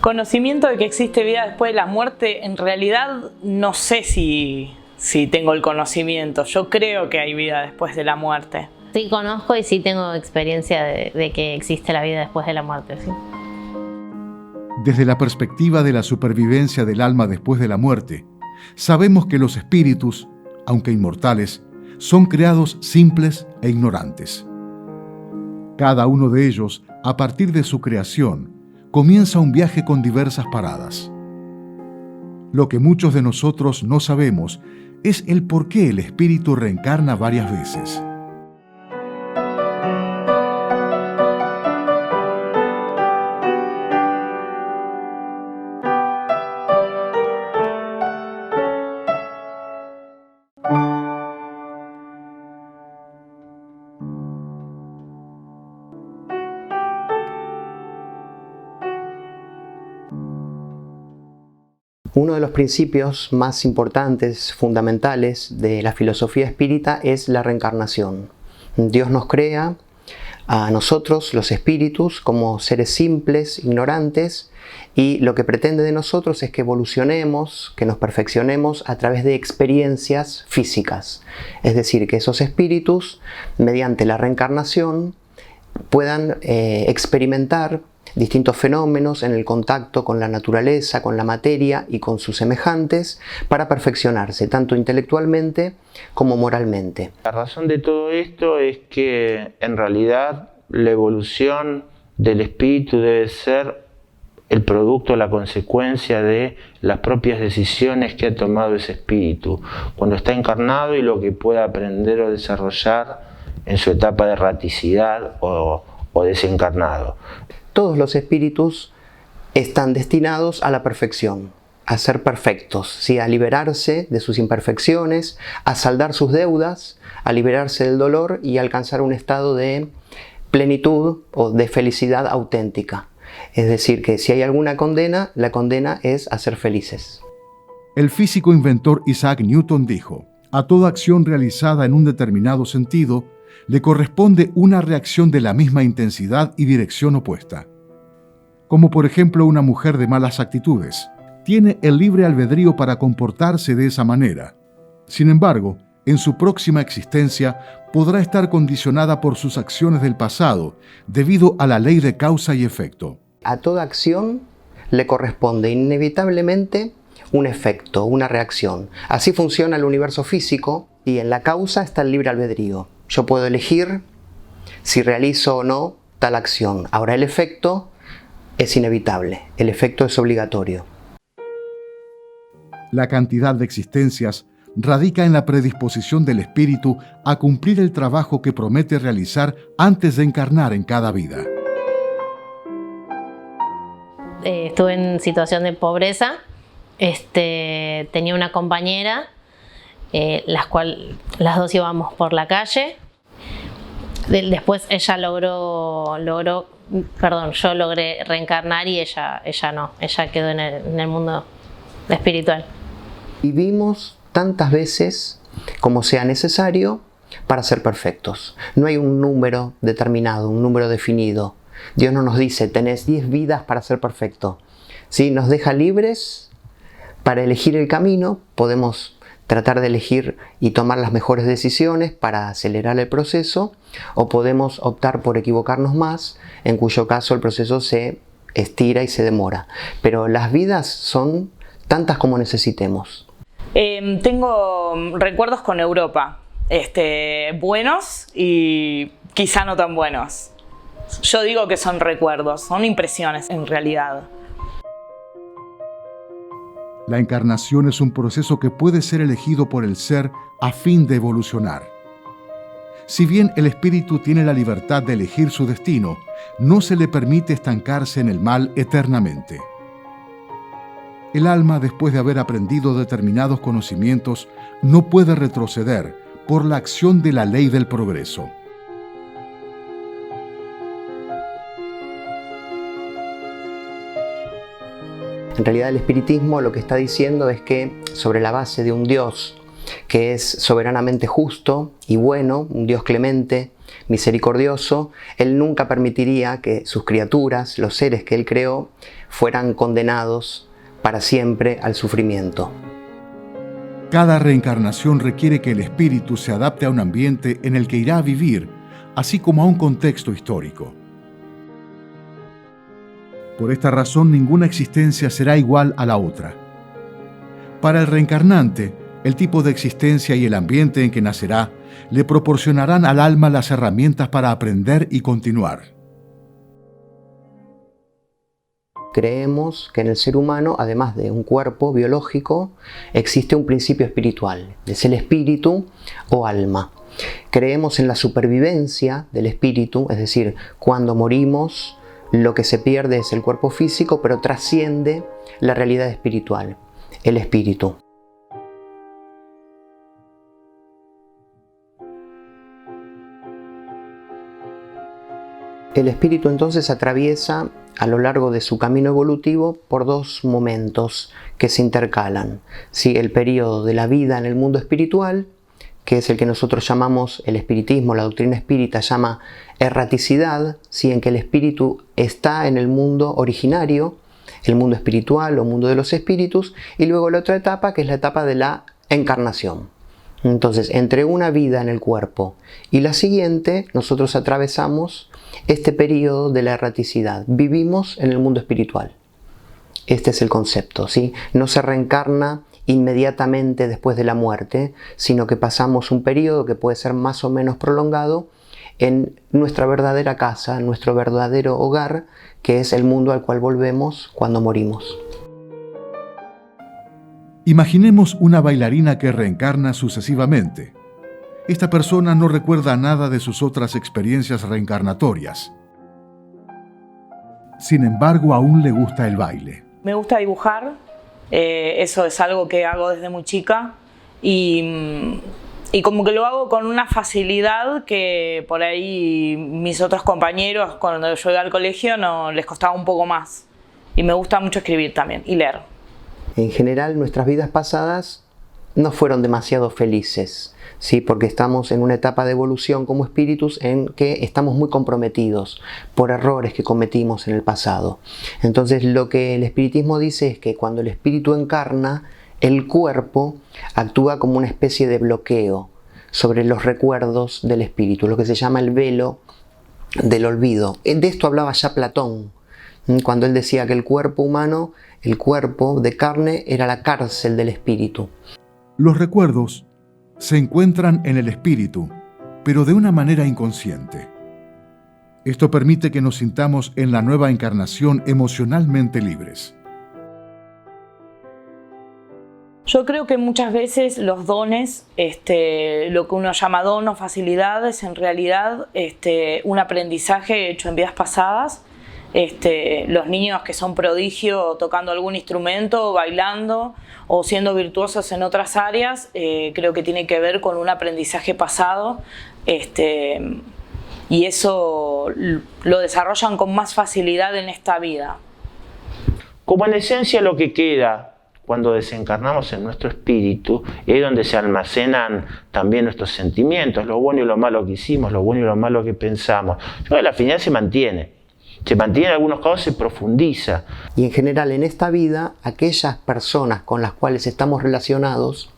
Conocimiento de que existe vida después de la muerte, en realidad no sé si tengo el conocimiento. Yo creo que hay vida después de la muerte. Sí, conozco y sí tengo experiencia de que existe la vida después de la muerte, sí. Desde la perspectiva de la supervivencia del alma después de la muerte, sabemos que los espíritus, aunque inmortales, son creados simples e ignorantes. Cada uno de ellos, a partir de su creación, comienza un viaje con diversas paradas. Lo que muchos de nosotros no sabemos es el por qué el espíritu reencarna varias veces. Uno de los principios más importantes, fundamentales de la filosofía espírita es la reencarnación. Dios nos crea a nosotros, los espíritus, como seres simples, ignorantes, y lo que pretende de nosotros es que evolucionemos, que nos perfeccionemos a través de experiencias físicas. Es decir, que esos espíritus, mediante la reencarnación, puedan experimentar distintos fenómenos en el contacto con la naturaleza, con la materia y con sus semejantes para perfeccionarse, tanto intelectualmente como moralmente. La razón de todo esto es que en realidad la evolución del espíritu debe ser el producto, la consecuencia de las propias decisiones que ha tomado ese espíritu cuando está encarnado y lo que pueda aprender o desarrollar en su etapa de erraticidad o desencarnado. Todos los espíritus están destinados a la perfección, a ser perfectos, ¿sí? A liberarse de sus imperfecciones, a saldar sus deudas, a liberarse del dolor y a alcanzar un estado de plenitud o de felicidad auténtica. Es decir, que si hay alguna condena, la condena es a ser felices. El físico inventor Isaac Newton dijo: a toda acción realizada en un determinado sentido, le corresponde una reacción de la misma intensidad y dirección opuesta. Como por ejemplo una mujer de malas actitudes, tiene el libre albedrío para comportarse de esa manera. Sin embargo, en su próxima existencia podrá estar condicionada por sus acciones del pasado, debido a la ley de causa y efecto. A toda acción le corresponde inevitablemente un efecto, una reacción. Así funciona el universo físico y en la causa está el libre albedrío. Yo puedo elegir si realizo o no tal acción. Ahora el efecto es inevitable, el efecto es obligatorio. La cantidad de existencias radica en la predisposición del espíritu a cumplir el trabajo que promete realizar antes de encarnar en cada vida. Estuve en situación de pobreza, tenía una compañera, las dos íbamos por la calle. Después ella yo logré reencarnar y ella no, ella quedó en el mundo espiritual. Vivimos tantas veces como sea necesario para ser perfectos. No hay un número determinado, un número definido. Dios no nos dice, tenés 10 vidas para ser perfecto. ¿Sí? Nos deja libres para elegir el camino, podemos tratar de elegir y tomar las mejores decisiones para acelerar el proceso, o podemos optar por equivocarnos más, en cuyo caso el proceso se estira y se demora. Pero las vidas son tantas como necesitemos. Tengo recuerdos con Europa, buenos y quizá no tan buenos. Yo digo que son recuerdos, son impresiones en realidad. La encarnación es un proceso que puede ser elegido por el ser a fin de evolucionar. Si bien el espíritu tiene la libertad de elegir su destino, no se le permite estancarse en el mal eternamente. El alma, después de haber aprendido determinados conocimientos, no puede retroceder por la acción de la ley del progreso. En realidad el espiritismo lo que está diciendo es que sobre la base de un Dios que es soberanamente justo y bueno, un Dios clemente, misericordioso, Él nunca permitiría que sus criaturas, los seres que Él creó, fueran condenados para siempre al sufrimiento. Cada reencarnación requiere que el espíritu se adapte a un ambiente en el que irá a vivir, así como a un contexto histórico. Por esta razón, ninguna existencia será igual a la otra. Para el reencarnante, el tipo de existencia y el ambiente en que nacerá le proporcionarán al alma las herramientas para aprender y continuar. Creemos que en el ser humano, además de un cuerpo biológico, existe un principio espiritual, es el espíritu o alma. Creemos en la supervivencia del espíritu, es decir, cuando morimos, lo que se pierde es el cuerpo físico, pero trasciende la realidad espiritual, el espíritu. El espíritu entonces atraviesa a lo largo de su camino evolutivo por dos momentos que se intercalan. ¿Sí? El periodo de la vida en el mundo espiritual, que es el que nosotros llamamos, el espiritismo, la doctrina espírita llama erraticidad, ¿sí? En que el espíritu está en el mundo originario, el mundo espiritual o mundo de los espíritus, y luego la otra etapa, que es la etapa de la encarnación. Entonces, entre una vida en el cuerpo y la siguiente, nosotros atravesamos este periodo de la erraticidad. Vivimos en el mundo espiritual. Este es el concepto, ¿sí? No se reencarna inmediatamente después de la muerte, sino que pasamos un periodo que puede ser más o menos prolongado en nuestra verdadera casa, en nuestro verdadero hogar, que es el mundo al cual volvemos cuando morimos. Imaginemos una bailarina que reencarna sucesivamente. Esta persona no recuerda nada de sus otras experiencias reencarnatorias. Sin embargo, aún le gusta el baile. Me gusta dibujar, eso es algo que hago desde muy chica y como que lo hago con una facilidad que por ahí mis otros compañeros cuando yo iba al colegio no les costaba un poco más. Y me gusta mucho escribir también y leer. En general, nuestras vidas pasadas no fueron demasiado felices, ¿sí? Porque estamos en una etapa de evolución como espíritus en que estamos muy comprometidos por errores que cometimos en el pasado. Entonces, lo que el espiritismo dice es que cuando el espíritu encarna, el cuerpo actúa como una especie de bloqueo sobre los recuerdos del espíritu, lo que se llama el velo del olvido. De esto hablaba ya Platón, cuando él decía que el cuerpo humano, el cuerpo de carne, era la cárcel del espíritu. Los recuerdos se encuentran en el espíritu, pero de una manera inconsciente. Esto permite que nos sintamos en la nueva encarnación emocionalmente libres. Yo creo que muchas veces los dones, lo que uno llama don o facilidad, es en realidad un aprendizaje hecho en vidas pasadas. Los niños que son prodigio tocando algún instrumento, bailando o siendo virtuosos en otras áreas, creo que tiene que ver con un aprendizaje pasado y eso lo desarrollan con más facilidad en esta vida. Como en esencia lo que queda cuando desencarnamos en nuestro espíritu es donde se almacenan también nuestros sentimientos, lo bueno y lo malo que hicimos, lo bueno y lo malo que pensamos. Yo creo que la finalidad se mantiene en algunos casos, se profundiza. Y en general en esta vida, aquellas personas con las cuales estamos relacionados,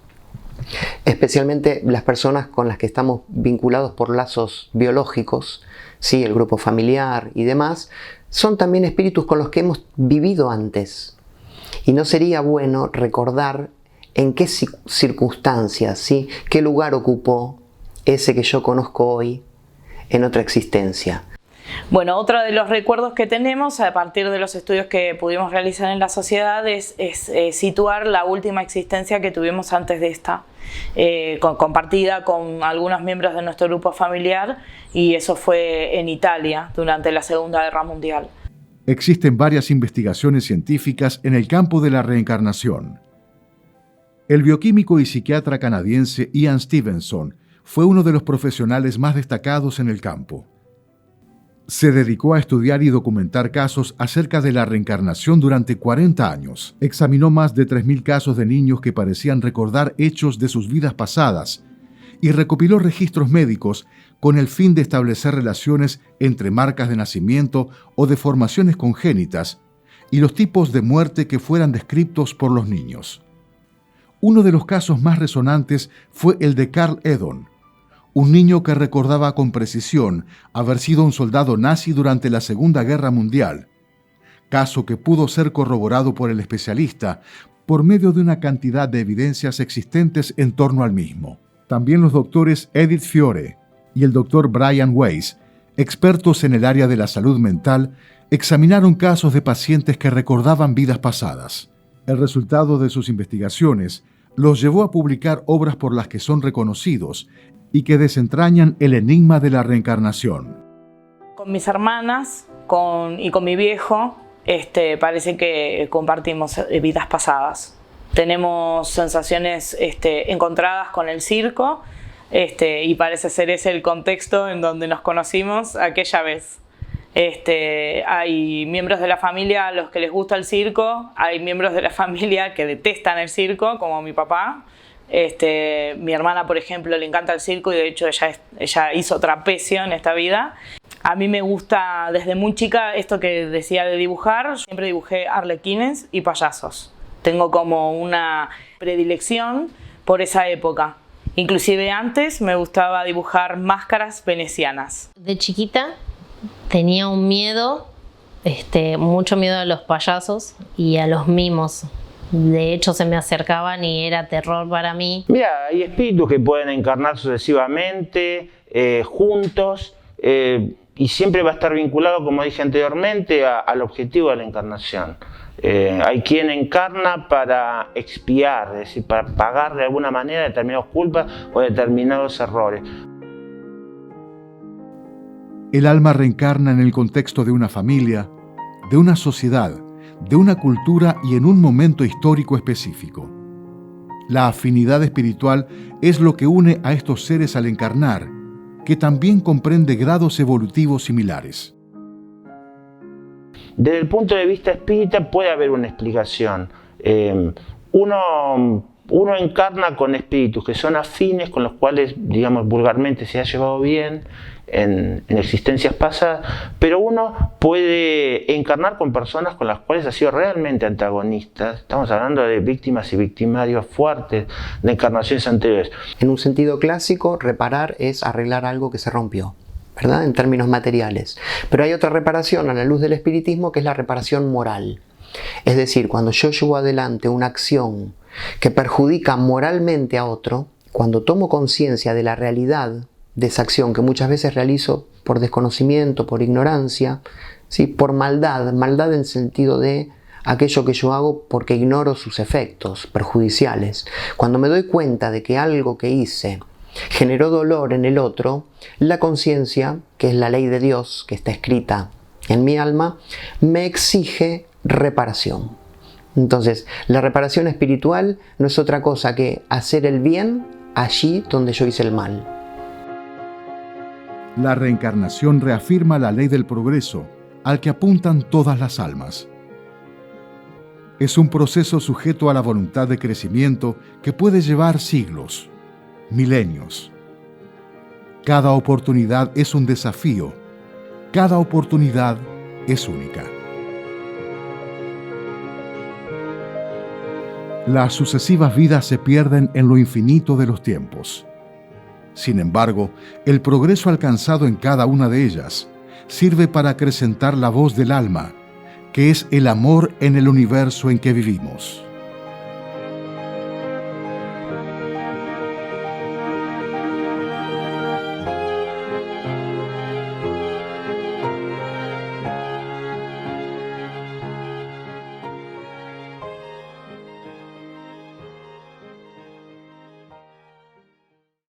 especialmente las personas con las que estamos vinculados por lazos biológicos, ¿sí? El grupo familiar y demás, son también espíritus con los que hemos vivido antes. Y no sería bueno recordar en qué circunstancias, ¿sí? Qué lugar ocupó ese que yo conozco hoy en otra existencia. Bueno, otro de los recuerdos que tenemos a partir de los estudios que pudimos realizar en la sociedad es situar la última existencia que tuvimos antes de esta, compartida con algunos miembros de nuestro grupo familiar, y eso fue en Italia durante la Segunda Guerra Mundial. Existen varias investigaciones científicas en el campo de la reencarnación. El bioquímico y psiquiatra canadiense Ian Stevenson fue uno de los profesionales más destacados en el campo. Se dedicó a estudiar y documentar casos acerca de la reencarnación durante 40 años. Examinó más de 3.000 casos de niños que parecían recordar hechos de sus vidas pasadas y recopiló registros médicos con el fin de establecer relaciones entre marcas de nacimiento o deformaciones congénitas y los tipos de muerte que fueran descritos por los niños. Uno de los casos más resonantes fue el de Carl Edon, un niño que recordaba con precisión haber sido un soldado nazi durante la Segunda Guerra Mundial, caso que pudo ser corroborado por el especialista por medio de una cantidad de evidencias existentes en torno al mismo. También los doctores Edith Fiore y el doctor Brian Weiss, expertos en el área de la salud mental, examinaron casos de pacientes que recordaban vidas pasadas. El resultado de sus investigaciones los llevó a publicar obras por las que son reconocidos y que desentrañan el enigma de la reencarnación. Con mis hermanas y con mi viejo, parece que compartimos vidas pasadas. Tenemos sensaciones encontradas con el circo, y parece ser ese el contexto en donde nos conocimos aquella vez. Hay miembros de la familia a los que les gusta el circo, hay miembros de la familia que detestan el circo, como mi papá. Mi hermana, por ejemplo, le encanta el circo y de hecho ella hizo trapecio en esta vida. A mí me gusta desde muy chica esto que decía de dibujar. Siempre dibujé arlequines y payasos. Tengo como una predilección por esa época. Inclusive antes me gustaba dibujar máscaras venecianas. De chiquita tenía un miedo, mucho miedo a los payasos y a los mimos. De hecho, se me acercaban y era terror para mí. Mira, hay espíritus que pueden encarnar sucesivamente, juntos, y siempre va a estar vinculado, como dije anteriormente, al objetivo de la encarnación. Hay quien encarna para expiar, es decir, para pagar de alguna manera determinadas culpas o determinados errores. El alma reencarna en el contexto de una familia, de una sociedad, de una cultura y en un momento histórico específico. La afinidad espiritual es lo que une a estos seres al encarnar, que también comprende grados evolutivos similares. Desde el punto de vista espírita puede haber una explicación. Uno encarna con espíritus que son afines, con los cuales, digamos, vulgarmente se ha llevado bien en existencias pasadas, pero uno puede encarnar con personas con las cuales ha sido realmente antagonista. Estamos hablando de víctimas y victimarios fuertes de encarnaciones anteriores. En un sentido clásico, reparar es arreglar algo que se rompió, ¿verdad? En términos materiales. Pero hay otra reparación a la luz del espiritismo que es la reparación moral. Es decir, cuando yo llevo adelante una acción que perjudica moralmente a otro, cuando tomo conciencia de la realidad de esa acción que muchas veces realizo por desconocimiento, por ignorancia, ¿sí? Por maldad en el sentido de aquello que yo hago porque ignoro sus efectos perjudiciales. Cuando me doy cuenta de que algo que hice generó dolor en el otro, la conciencia, que es la ley de Dios que está escrita en mi alma, me exige reparación. Entonces, la reparación espiritual no es otra cosa que hacer el bien allí donde yo hice el mal. La reencarnación reafirma la ley del progreso, al que apuntan todas las almas. Es un proceso sujeto a la voluntad de crecimiento que puede llevar siglos, milenios. Cada oportunidad es un desafío. Cada oportunidad es única. Las sucesivas vidas se pierden en lo infinito de los tiempos. Sin embargo, el progreso alcanzado en cada una de ellas sirve para acrecentar la voz del alma, que es el amor en el universo en que vivimos.